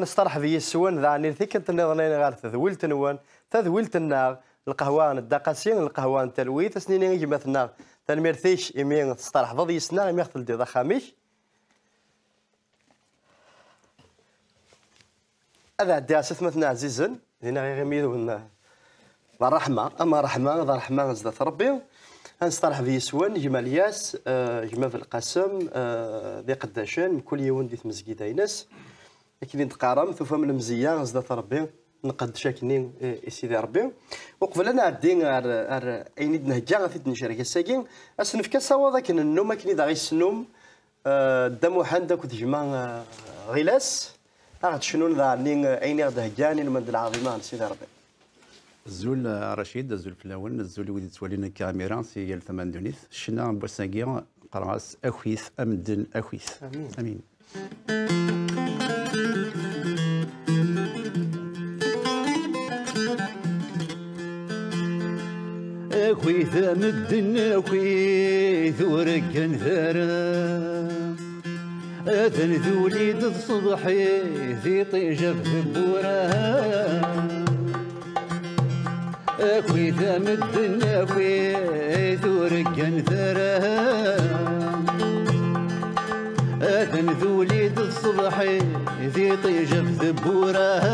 نصطلح في السوان ذاني ثيك انت نظنين غير تذويلت نوان تذويلت النار القهوان الدقاسين القهوان تلويت سنين يجي مثلا تنميرثيش يمين تصطلح فضي سنا يمين يختل دي خاميش هذا داسة مثلا عزيزا هنا غير ميدو الرحمة أما رحمة ذا رحمة زدت ربي نصطلح في السوان جمع الياس جمع في القسم ذي قداشان كل يوم دي مسجد ينس لكن نتقارم ثم المزيان زدت ربي نقد شاكنين سيدي ربي وقبل انا عدين اين نهجا في نشارك الساكين اسنف كسوا ذاك النوم كني دا غيسنوم دمو حندك وتجمع غلاس غاد شنو ذا نين اين غدا هجاني المد العظيمان سيدي ربي الزول رشيد الزول فلاون الزول ودي تولينا كاميرا سي الثمان دونيث شنا بوساكيا قراص اخويث امدن اخويث امين امين أخويث مدن أخويث ورقن ثرى أثن ذولي ضد صبحي في طيجة بثبورها أخويث مدن أخويث ورقن ثرى أثن ذولي ضد صبحي في طيجة بثبورها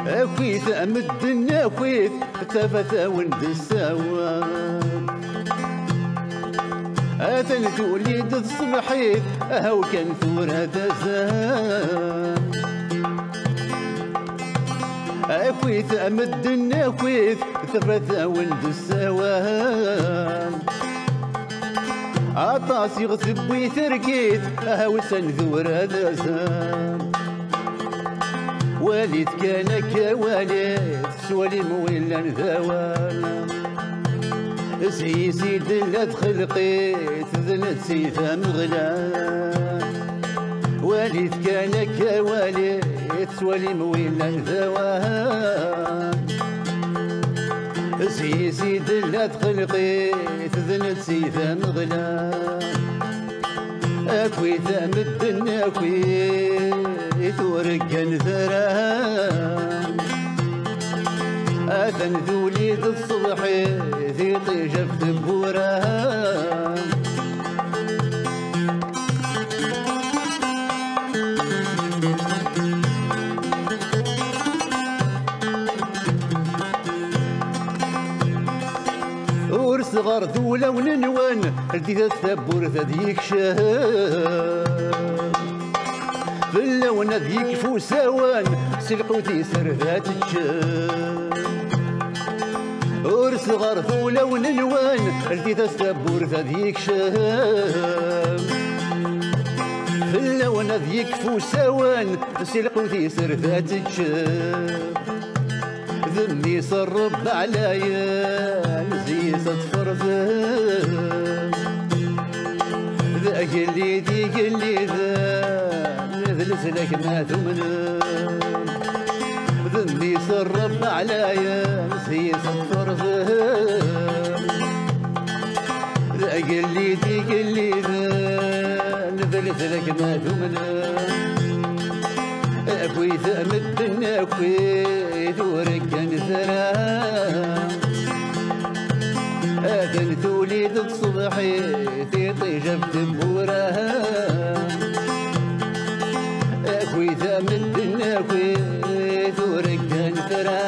أخويث أمدن أخويث ثبت ولد السواد أثن توليد الصبحيث أهو كان ثورة زاد أخويث أمدن أخويث ثبت ولد السواد عطاس يغثب ويثركيث أهو سن ثورة زاد والد كان كوالد سوالي مولا ذوال سيسي دلت خلقيت ذلت سيفا مغلان والد كان كوالد سوالي مولا ذوال سيسي دلت خلقيت ذلت سيفا مغلان أكويت مدن أكويت ورقن ثران أذن ذولي ذي الصبح ذي طيجة بثبوران ورس غار ذولا وننوان لدي الثبور ذيك شهر في اللون ذيك فوساوان سلقوتي سرذات الشهر ورس غار ذولا وننوان لدي الثبور ذيك شهر في اللون ذيك فوساوان سلقوتي سرذات الشهر ذمي صرب عليا نزيزة فرزان ذا قلي ذي قلي ذا نذلس لك ما ثمنا ذمي صرب عليا نزيزة فرزان ذا قلي ذي قلي ذا نذلس لك ما ثمنا أكويث مدن أكويث ورقن ثرى أذن توليد الصبحي في طيجة بثبورها أكويث مدن أكويث ورقن ثرى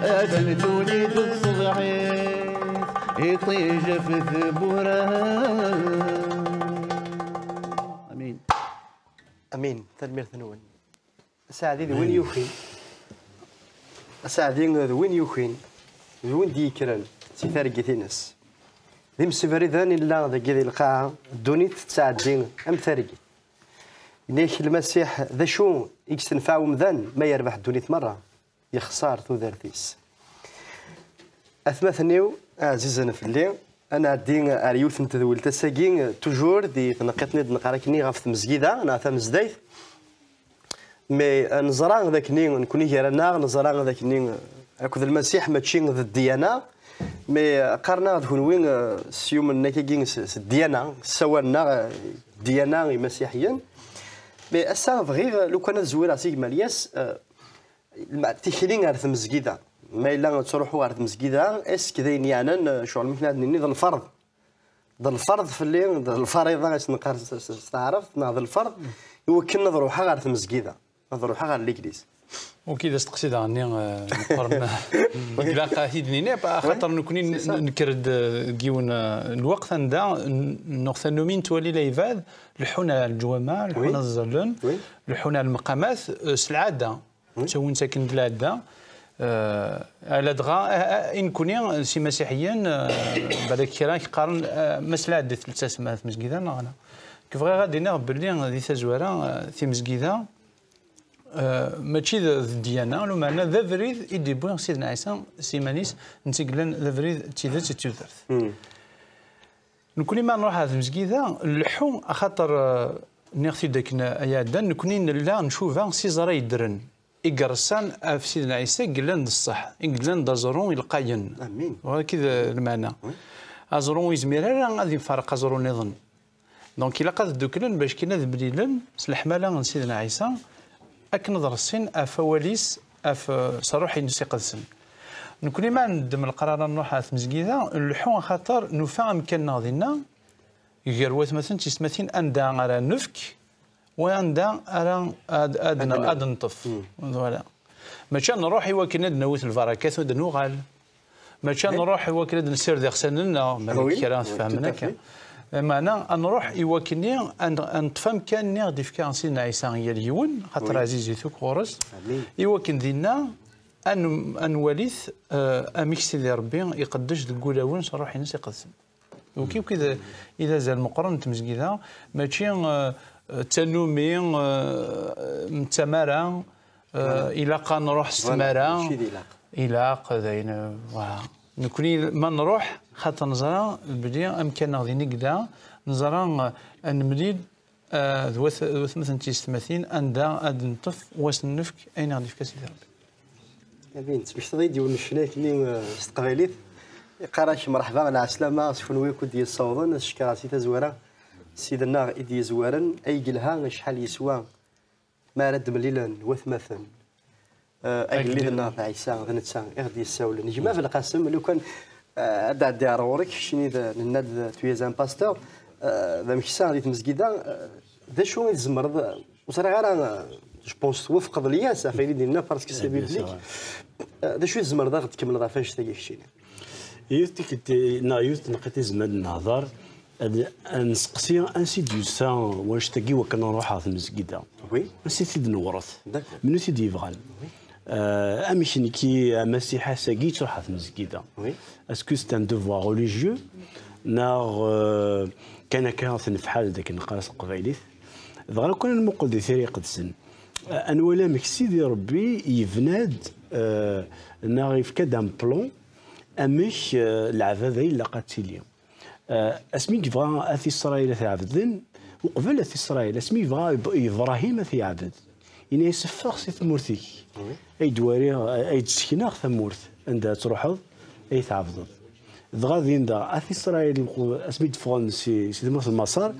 أذن توليد الصبحي في طيجة بثبورها امين تدمير ثنون ساعدي وين يوخين ساعدي وين يوخين وين دي كران سي ثارقتي ناس ذي مسفري ذاني لا ذا كذي القاعه دونيت تساعدين ام ثارقي نيك المسيح ذا شو يكستنفعو ذان ما يربح دونيت مره يخسر ذو ذرتيس اثمثنيو عزيزنا في الليل انا عدين اريوث نتذول تساكين توجور دي تنقطني نقراكني غاف مسجيده انا ثم زدايت مي نزرع ذاك نين نكوني هيرنا نزرع ذاك نين أكو المسيح ماشي ذا الديانة مي قارنا تكون وين سيوم النكاكين الديانة سوانا ديانة مسيحيا مي أسا بغي لو كان زوير سيك مالياس تيخلين على المسجدة ما إلا تروحوا على المسجدة اس كذا يعني شغل مثلا ذا الفرض ذا الفرض في الليل ذا الفريضة نقار تعرف ذا الفرض يمكن نروحها على المسجدة نروحها على الإجليز وكذا استقصد عني نقرب لا قاهدني خاطر نكوني نكرد كيون الوقت عندها نغثنو من تولي ليفاد لحونا الجوامع لحونا الزلون لحونا المقامات العاده تشوين ساكن العاده على دغا ان كوني سي مسيحيين بالك كيران كيقارن مسلا عدة ثلاثه سمات مسجده انا كيف غادي نغ باللي ذي تزواره في مسجده ماشي الديانه لو معنى ذا فريد يدي بوين سيدنا عيسى سيمانيس نتقلن ذا فريد تيدات تيوثرث نكوني ما نروح هذا المسجده اللحوم خاطر ناخذ داك ايادا نكوني لا نشوفها سي زرا يدرن يقرصان في سيدنا عيسى قلن الصح قلن دازرون القاين امين وهكذا المعنى ازرون يزمير غادي يفرق ازرون يظن دونك الا قاد دوكلن باش كي نذ بليلن سلحماله سيدنا عيسى أكن درسين أفواليس صروحي نسي قدسن نكوني ما ندم القرار نروح على مسجدة اللحوم خاطر نفهم كان ناضينا يجروات مثلا تسمثين أندا على نفك وأندا على أدنى نطف فوالا ماشي نروح يوكل نوث البركات ودنوغال ماشي نروح يوكل نسير ذي خسننا مالك كلام فهمنا معنى نروح يوكلني ان تفهم كان غادي في كان سيدنا عيسى هي اليون خاطر عزيزي ثوك خورس يوكل دينا ان وليث اميك سيدي ربي يقدش الكولاون صراحه الناس يقدسن وكيف كذا اذا زال مقرن تمسكيدا ماشي تنومي متمارا الى قا نروح استمارا الى قذين نكوني ما نروح خاطر نزرع بلي امكاننا غادي نقدا نزرع نمليل ذوث مثلا تيستماثين اندا اد نطف واس النفك اين غادي في كاس ديال بين باش تغي ديال الشناك اللي استقباليت قراش مرحبا على عسلامه شكون ويكون ديال الصوضن الشكرا سي تزوره سيدنا ايدي زوارن اي قلها شحال يسوى ما رد مليلا وثمثا اجلي لنا عيسى غنتسا غادي يساول نجمع في القاسم لو كان عاد رورك شني الناد تويزان باستور ذا مكسا غادي تمسكيدا ذا شو يزمر وصرا غير جو بونس توفق ليا سافيلي ديالنا باسكو سي بيبليك ذا شو يزمر ذا غتكمل ذا فاش تاكي شي يوتك نايوت نقيت زمان النهضر نسقسي انسي ديوسا واش تاكي وكنروح في المسجده وي انسي سيد نورث منو سيد يفغال امشي كي مسيحه ساكي تروح في المسجده اسكو سي ان دوفوار ريليجيو نار كان في حال ذاك النقاص قبيليت دغيا كون نقول دي ثري قدسن ان ولا مكسي دي ربي يفناد نار يفكا دان بلون امش العباده الا قاتيليا اسمي يبغى اثي اسرائيل تعبدن وقبل اثي اسرائيل اسمي يبغى ابراهيم في عبد إني يسفخ سي ثمورتيك أي دواري أي تسكينا ثمورت عندها تروحض أي تعبض غادي ندا أثي إسرائيل اسمي تفغن سي ثمورت المسار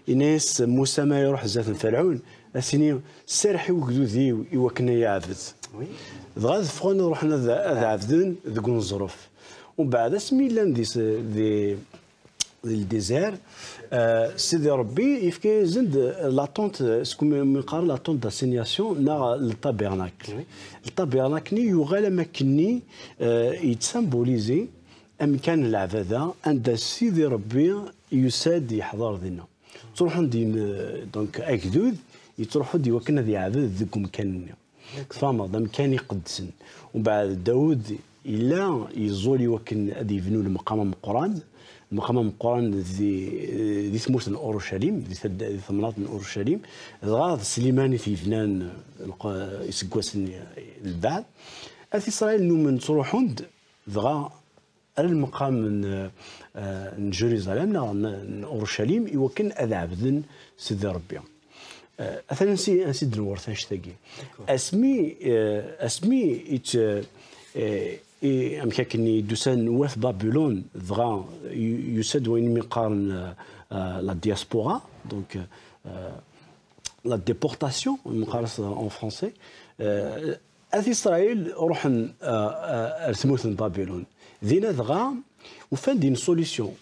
إناس موسى ما يروح زات فرعون أسيني سرحي وكدودي يوكنا يعبد غادي فغن روحنا ذا عبدن ذكون الظروف ومن بعد اسمي لان دي الديزير سيدي ربي يفكي زند لاطونت سكو من قال لاطونت داسينياسيون نا الطابيرناكل الطابيرناكل يغال مكني يتسامبوليزي امكان العباده عند سيدي ربي يساد يحضر دينا تروحون دي دونك اكدود يتروحوا دي وكنا دي عباد ذوك مكان فما ذا مكان يقدسن ومن بعد داود الا يزولي وكن ادي يبنوا المقام القران المقام القران ذي ثمورت من اورشليم ذي ثمرات من اورشليم غاض سليماني في فنان يسقوسن البعد اثي اسرائيل نو من تروحون دغا المقام من جيروزالem من اورشليم يوكن اذ عبدن سيدي ربي مثلا نسيد الورث نشتاقي اسمي امكاني دوسان وث بابلون ضغا يسد وين مقارن لا دياسبورا دونك لا ديبورتاسيون مقارن ان فرونسي اث اسرائيل روح رسموث بابلون ذينا ضغا وفان دين سوليسيون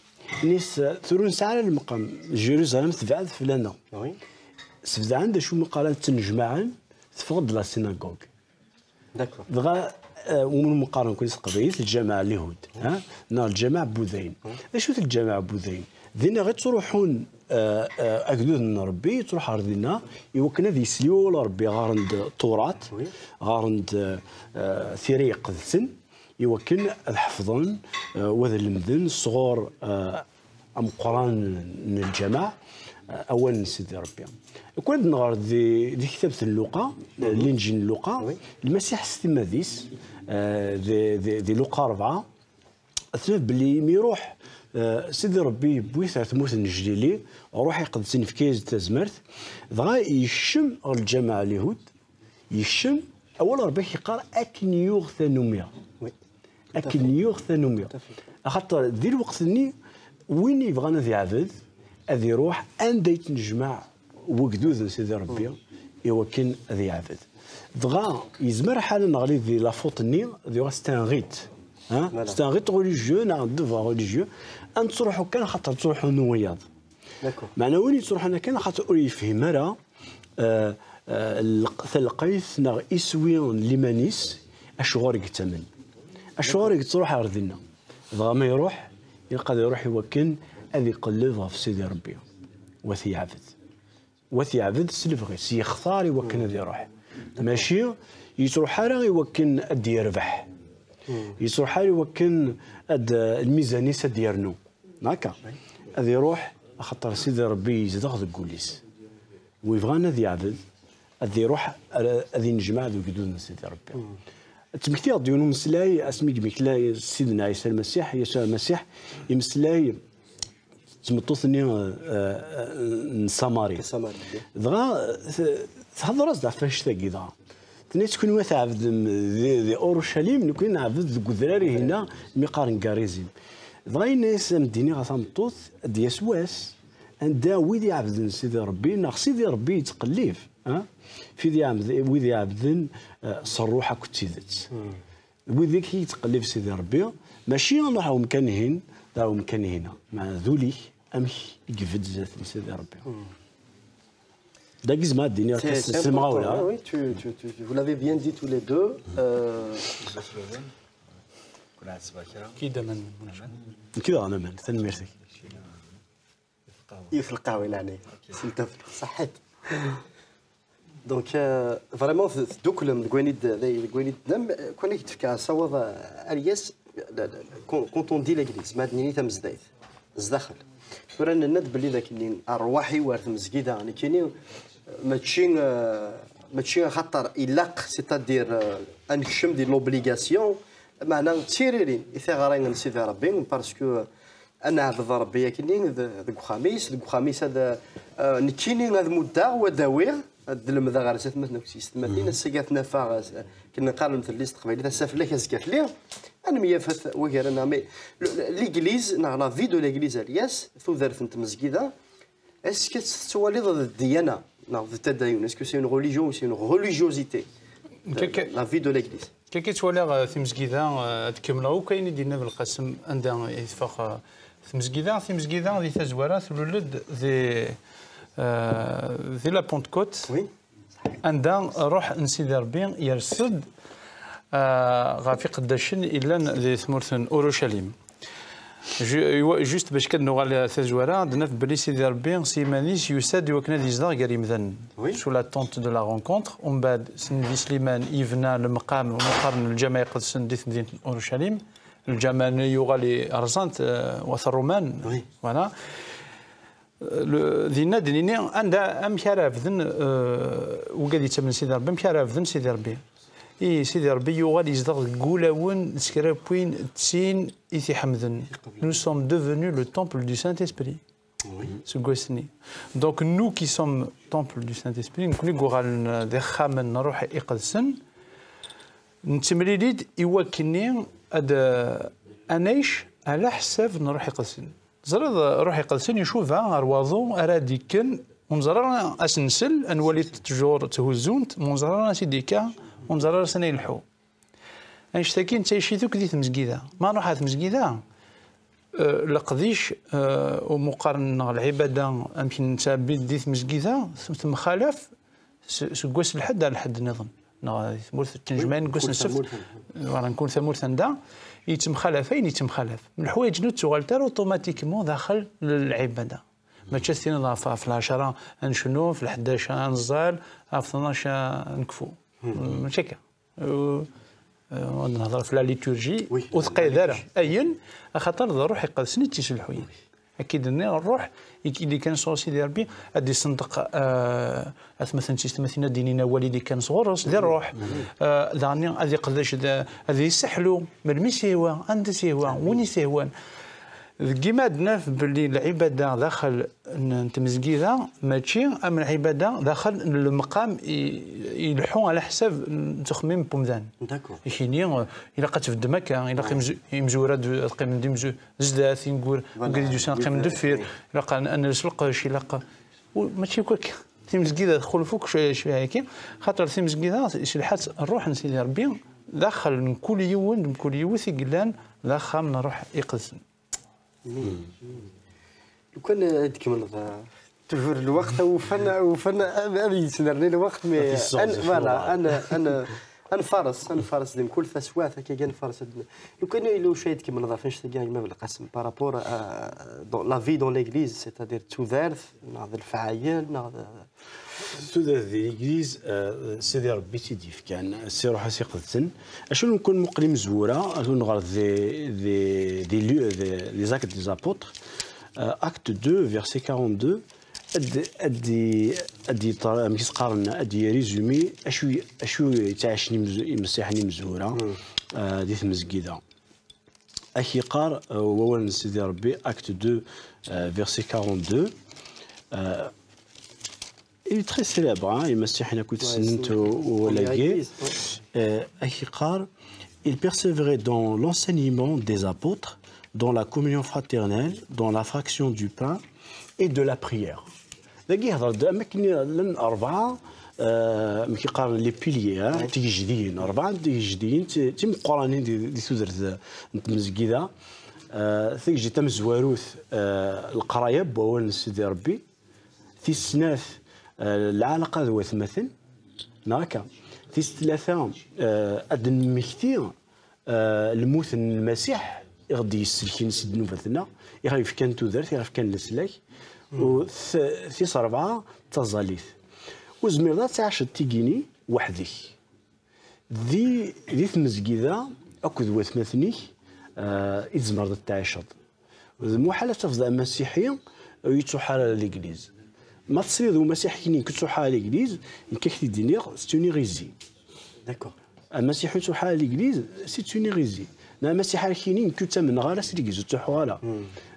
نيس ثرون ساعه المقام جيروزالم تبعد فلانا سفد عند شو مقالات تنجمعن تفقد لا سيناغوغ داكور دغا ومن مقارنه كويس قضيه الجماعه اليهود ها نار الجماعه بوذين شو الجماعه بوذين ذينا غير تروحون اكدود ربي تروح ارضنا يوكنا ذي سيول ربي غارند طورات غارند ثيري قدسن يوكن الحفظن وذا المذن الصغور ام قران من الجماعه اولا سيدي ربي كنا نغار ذي كتابة اللوقا الانجيل اللوقا المسيح ستيماديس ذي لوقا 4 اثناء بلي ميروح سيدي ربي بويث ثموث النجديلي روح يقدسني في كيز تزمرت دغا يشم الجماعة اليهود يشم اول ربي يقرا اكنيوغ ثانوميا اكنيوغ ثانوميا خاطر ذي الوقت ني وين يبغانا ذي عبد هذا يروح أندي تنجمع وقدوذ سيدي ربي يوكن ذي عبد دغا يزمر حالا نغلي ذي لافوت ني ذي ستان غيت ها ستان غيت ريليجيو نا دوفا ريليجيو ان تروحوا كان خاطر تروحوا نوياض معنا وين تروح انا كان خاطر يفهم راه القيث نا يسوي ليمانيس اشغور يتمن اشغور تروح ارضنا دغا ما يروح يلقى يروح يوكن هذه يقلبها في سيدي ربي وثي عبد سلفغي يختار يوكن هذه يروح ماشي يتروح راه يوكن ادي يربح يتروح يوكن الميزانيه ديالنا هكا هذا يروح خاطر سيدي ربي يزدغ ذا الكوليس ويبغانا ذي عبد هذا يروح هذه نجمع ذو قدود سيدي ربي تمكتي ديونو مسلاي اسمي مكلاي سيدنا عيسى المسيح يسوع المسيح يمسلاي تمطوثني نساماري دغا تهضر راسها فاش تاكي دغا تني تكون واث عبد ذي اورشليم نكون عبد الكذراري هنا ميقارن كاريزيم دغا الناس مديني غتمطوث ديسواس عندها ويدي عبد سيدي ربي ناخ سيدي ربي يتقليف ها في ذي عبد ويدي عبد صروحه كتيدت ويدي كي يتقلب سيدي ربي ماشي نروحو مكانهين راهو مكان هنا مع ذولي امش يقفد ذات سيدي ربي داكيز ما الدنيا تسمع ولا وي vous l'avez bien dit tous les deux كيدا من كذا انا من ثاني ميرسي في القهوه يعني سنت صحيت دونك فريمون دوكلم كوينيد دم كون يتفكر صواب الياس كونت اون دي ليغليز ما دنيني تمزدايت زداخل فران الند بلي ذاك اللي ارواحي وارث مزكيده يعني كاينين ماشي خطر يلاق سيتادير انشم دي لوبليغاسيون معنا تيريرين يثغرين سيدي ربي باسكو انا عبد ربي كاينين ذاك خميس هذا نتشيني هذا مده وداوير الدلم ذا غير سات مثلا سيستماتين السقاتنا فا كنا نقارن مثل ليست قبيله السافله كازكات ليه انا ميافث وكرنا مي ليغليز نا لا في دو ليغليز الياس ثو ذرف انت مسجده اسكو تسوالي ضد الديانه نا ضد التدين اسكو سي اون ريليجيون سي اون ريليجيوزيتي لا في دو ليغليز كي تولي في مسجده تكملوا كاين ديالنا بالقسم عندها يتفق في مسجده ذي تزواره ثلولد ذي لا بونتكوت عندها روح نسيدي ربي يرصد غافي قداشن الا ذي ثمورث اورشليم جوست باش كنوغال ثزواره عندنا في بلي سيدي ربي سيمانيس يساد وكنا ديزدار قال يمذن سو لا طونت دو لا رونكونتر ومن بعد سندي سليمان يفنى المقام ومقارن الجامع قدس نديت مدينه اورشليم الجامع يغالي ارزانت وث الرومان فوالا ذي نادني عندها امشار فذن وقال يتمن سيدي ربي امشار فذن سيدي ربي اي سيدي ربي يغال يزدغ قولاون سكرابوين تسين ايثي حمدن نو سوم دوفونو لو تمبل دو سانت اسبري سكوسني دونك نو كي سوم تومبل دو سانت اسبري نكوني غورال دي خامن نروح يقدسن نتمريليد يوكلني انايش على حساب نروح يقدسن زرد روح يقدسن يشوفها رواضو ارادي كن ونزرر اسنسل انولي تجور تهزونت منزرر سيديكا ونزرر سنه يلحو انشتكي انت شي ذوك ديت مسكيده ما نروح هذه مسكيده لقديش ومقارنه العباده يمكن نتابع ديت مسكيده ثم خالف سكوس الحد على الحد نظن ثمورث التنجمان نقص نسفت راه نكون ثمورث ندا يتم خلفين يتم خلف من الحوايج نوت تغالتر اوتوماتيكمون داخل للعباده ما تشثين في العشرة نشنو في ال11 نزال في 12 نكفو ماشي هكا نهضر في لا ليتورجي وثقي داره اين خاطر روح يقدسني تيسلحوا اكيد اني الروح اللي كان صوصي ديال ربي غادي يصندق مثلا تيستمثلنا ديننا والدي كان صغرس ديال الروح داني غادي يقداش غادي يسحلوا من سيوا عند سيوا وين سيوان كيما عندنا باللي العباده داخل نتمزكيده ماشي اما العباده داخل المقام يلحون على حساب تخميم بومدان داكور يخيني الا قات في الدمكه الا يمزوره قيم دي زدات نقول قال سان قيم دفير الا قال ان نسلق شي لاقا ماشي هكاك تمزكيده دخل فوق شويه هيك خاطر تمزكيده شلحات الروح نسيدي ربي داخل من كل يوم ثقلان داخل نروح يقدس لو كان هذيك من تجور الوقت وفن هذه يتنرني الوقت مي فوالا انا فارس ديال كل فسوات هكا كان فارس لو كان لو شاهد كيما نظر فاش تلقى ما بالقسم بارابور لا في دون ليغليز سيتادير تودارث ناض الفعايل ناض تودارث دي ليغليز سيدي ربي تيديف كان سي روح سي قدسن اشنو نكون مقلم زوره اشنو نغرض دي لي اكت دي زابوتر acte 2 verset 42 ادي ميسقارنا ادي ريزومي اشو تعاشني مسيحني مزوره دي المسجده اخي قار هو سيدي ربي acte 2 verset 42 il est très célèbre المسيحنا كنت سنت ولاقي اخي قار il persévérait dans l'enseignement des apôtres dans la communion fraternelle, dans la fraction du pain et de la prière. لقي هضر اماكن لن اربعه كيقارن لي بيليير تيجديين اربعه تيجديين تيم قرانين دي سوزرت المسجده تيجي تم زواروث القرايه بوال سيدي ربي في السناث العلاقه ذو مثل ناكا في ثلاثه ادن مكتير الموت المسيح غادي يسلكين سيدنا فتنا يخاف كان تودرت يخاف كان لسلاك و ثيس أربعة تزاليث وزمير تعاش تيجيني وحدك ذي المسجدة أكد وثمثني إزمر تعاشض المحالة تفضل المسيحية يتوحى على الإنجليز ما تصير ذو مسيحيين كتوحى على الإنجليز كيكتي دينير ستوني غيزي داكور المسيحي توحى على الإنجليز ستوني غيزي المسيحيين كاينين كنت من غالا سيريكيز تحوالا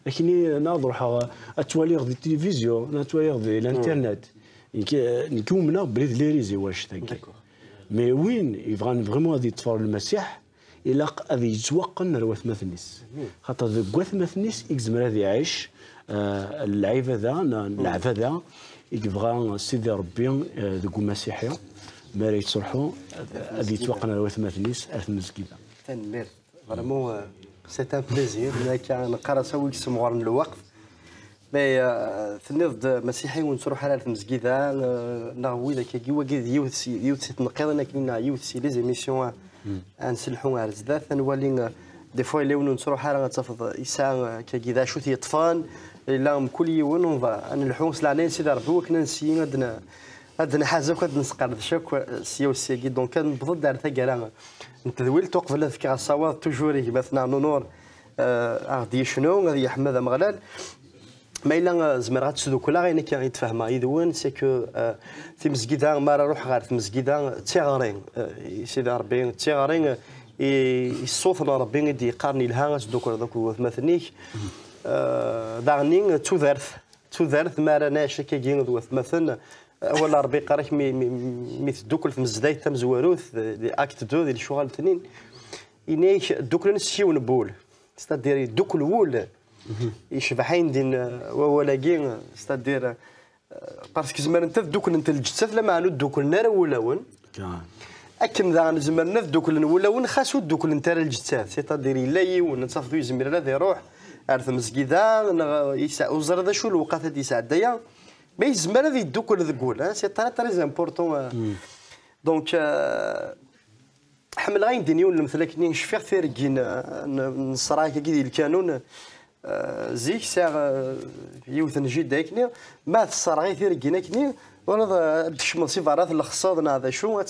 لكن نروح اتواليغ دي التلفزيون نتواليغ دي الانترنت نكومنا بلي لي ريزي واش تاكي مي وين يبغى فريمون غادي يطفر المسيح الا غادي يتوقن رواث مثنيس خاطر ذوك مثنيس يكزمر غادي يعيش اللعيب هذا اللعب هذا يبغى سيدي ربي ذوك المسيحيه ما يتصلحوا غادي يتوقن رواث مثنيس في المسجد تنمير فريمون سي ان بليزير كان نقرا سوي سموار الوقت مي تنض مسيحي ونروح على المسجده نغوي ذاك كيوا يوت تنقيض انا كنا يوت لي زيميسيون نسلحوا على الزدات نولي دي فوا اللي نروح على تفض يسا كذا شو تيطفان الا كل يوم انا الحوس لعنين سيدي ربي وكنا نسي عندنا حاجه كنت نسقر شوك سيو سيكي دونك كان بضد دار تاكالا نتذويل توقف لا فكره الصواب توجور مثلا نور غادي شنو غادي حماده مغلال ما الا زمر غاتسدو كلها غير كي يتفاهما يدون سي كو في مسجده ما روح غير في مسجده تيغارين سيدي ربي تيغارين يصوفنا ربي يدي يقارني لها دوك مثنيك دارني تودرث تودارت ما راناش كي ذوث مثلا ولا ربي قارك مي تدوكل في مزدايت تم زواروث اكت 2 ديال الشغل الاثنين إنيش دوكل نسيون بول ستادير دوكل وول يشبحين دين ولاكين ستادير باسكو زمان انت دوكل انت الجثث لما عنو دوكل نار ولاون اكن ذا زمان دوكل ولاون خاصو دوكل انت الجثث ستادير لا يون تصافدو يزمر لا يروح عرف مسكيدا يسع وزر ذا شو الوقت هذه ساعه ما يزمر هذه دوكل ذكول سي تري امبورطون دونك حمل غاين دينيون المثل كني نشفيغ ثيركين نصراك كي ديال القانون زيك ساعه يوث نجي دايكني ما تصرغي ثيركين كني ولا تشمل سيفارات الاخصاد هذا شو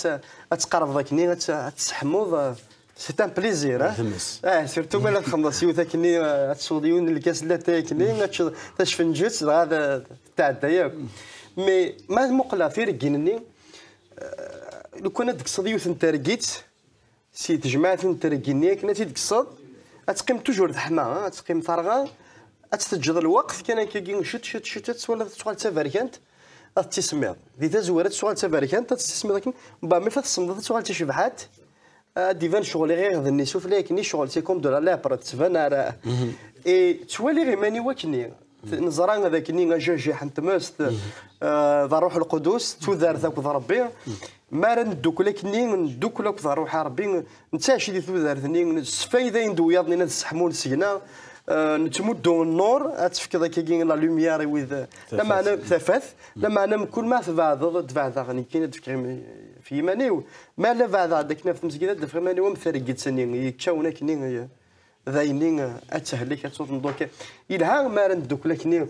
تقرب ذاكني تسحموض سي ان بليزير سيرتو ملي تخلص يوث كني تسوديون الكاس لا تاكني تشفنجت هذا تاع ياك مي ما مقلا ثيركينني لو كان ديك صديوث انت رقيت سي تجمعات تركينيك كنا تيدكصد تقيم توجور تحما تقيم فارغه تتجد الوقت كان كي شت ولا سؤال تفاركانت تسميض دي تزورات سؤال تفاركانت تسميض لكن مي فتصمد سؤال تشبحات ديفان شغل غير هذا نشوف لكن شغل سي كوم دو لا لابر تفان اي توالي غير ماني وكني نزران هذاك ني جاجي حنت ماست ذا روح القدس تودار ذاك ربي ما ندوك لك ندوك لك ذا روح ربي نتا شي تودار ثني فايده ندو ياضني نسحمون سينا نتمدوا النور تفكر كي لا لوميير ويز لما انا ثفث لما انا كل ما تبعض غني كاين تفكر في يماني ما لا بعد هذاك نفس مسكينه دفر ماني ومثرقت سنين يكاونا كني ذاينين اتهلك تصوت ندوك الها ما ندوك لكني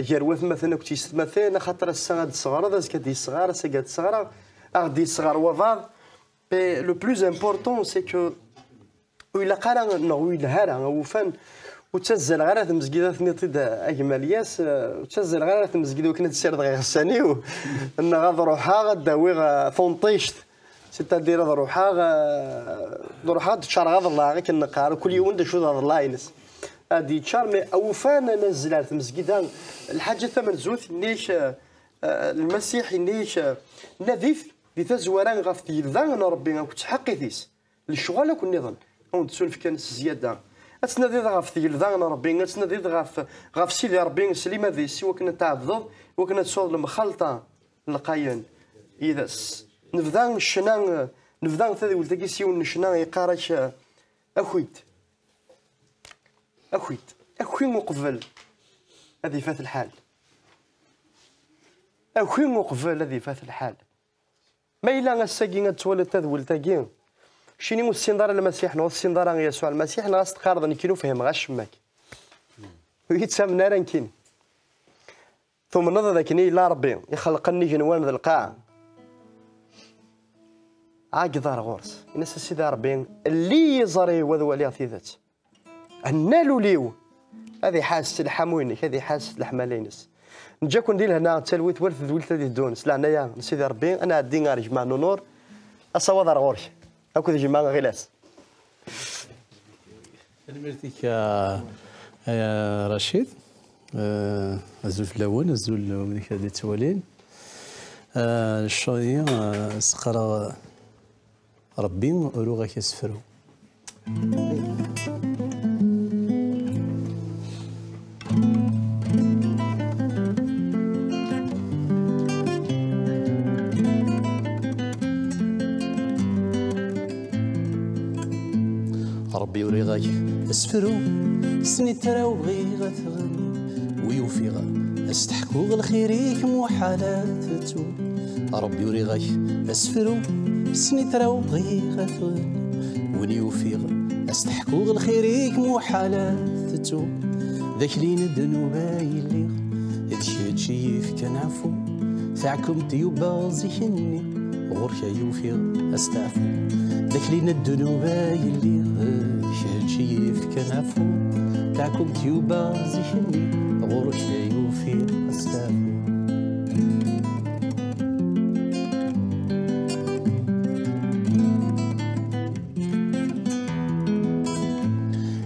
جروث مثلا كنت مثلا خاطر السنه صغار هذا كدي صغار سكات صغار غدي صغار وفاض بي لو بلوز امبورطون سي كو ولا قرا نو الهرا وفان وتسزل غير هذا المسجد ثني طيد اجمالياس وتسزل غير هذا المسجد وكنا تسير غير الثاني ان غاد روحها غداوي فونطيشت سيتادير روحها تشار غاد الله غير كنقار كل يوم ندشو هذا الله ينس هادي تشار مي اوفان نزل على المسجد الحاجه ثمن زوث نيش المسيح نيش نظيف لتزوران غاف يلذان ربي كنت حقيثيس للشغل كون نظن او تسولف كان زياده اتنادي غاف يلذان ربي اتنادي غاف سيدي ربي سليمه ذي سي وكنا تعبض وكنا تصور المخلطه لقاين اذا نفذان الشنان نفذان ثادي ولتكي سيون الشنان يقارش اخويت مقبل هذه فات الحال أخوي مقبل هذه فات الحال ما إلا الساقين تولد تذول تاقين شيني السندار المسيح نو السندار يسوع المسيح ناس تقارض كيلو فهم غاش ماك ويتسام نارا كين ثم نظر ذاكني لا ربي يخلقني جنوان ذا القاع عاقدار غورس الناس سيدي ربي اللي يزري وذو عليه ثيثات النالو ليو هذه حاسه الحموينك هذه حاسه الحمالينس نجاكم ندير هنا تلويت ورث ذولت هذه دونس لا انايا سيدي ربي انا عندي غير جماعه نور اصوض غورش هاكو جماعه غلاس نمرتك يا رشيد الزول فلاون الزول من هذه التوالين الشويه سقرا ربي روغك يسفرو ربي يوريغاك اسفرو سني تراو بغيغا تغني ويوفيغا استحكو الخيريك محالات تو ربي يوريغاك اسفرو سني تراو بغيغا تغني ونيوفيغا استحكو الخيريك محالات تو ذاك لين الذنوبا يليغ إذ شيف كنعفو فعكم تيوبا زيني غورك يوفيغ استعفو ذاك لين الذنوبا يليغ شيف كنعفو فعكم تيوبا زيني غورك يوفيغ استعفو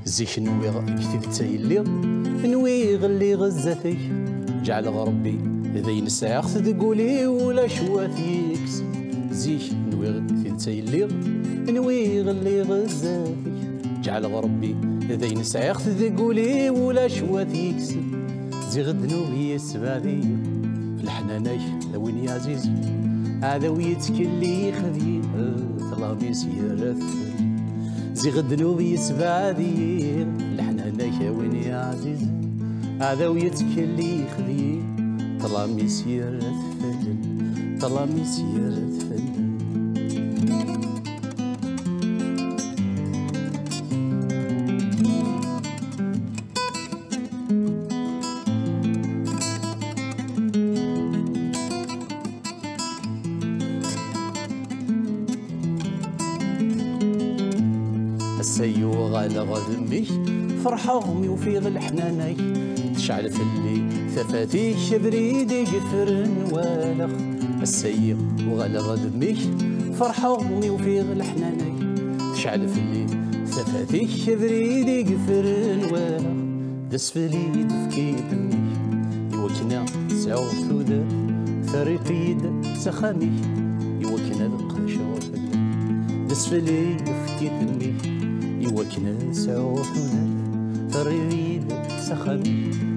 زيك نويغ كتبت يليغ نويغ اللي غزاتي جعل ربي إذا ينساخ تقولي ولا شوات يكس زيك نوي غدي تيلي نوي غلي غزافي جعل ربي إذا ينساخ تقولي ولا شوات يكس زي غد نوبي السبادي في الحنانيك وين يا عزيزي هذا ويتكلي خذي طلابي سيرت زي غد نوبي السبادي في الحنانيك وين يا عزيزي هذا ويتكلي خذي طلامي سيرت فجل طلامي سيرت فجل السيو غالا غذمي فرحة غمي وفي الحناني تشعل في اللي ثفاتيك بريدي قفرن والخ السيو وغالا غذمي فرحة غمي وفي الحناني تشعل في اللي ثفاتيك بريدي قفرن والخ دسفلي دفكي دمي يوكنا سعو ثوذا فريقيد سخامي يوكنا دقشو دسفلي دفكي دمي يوكنا سعو ثوذا فريد سخامي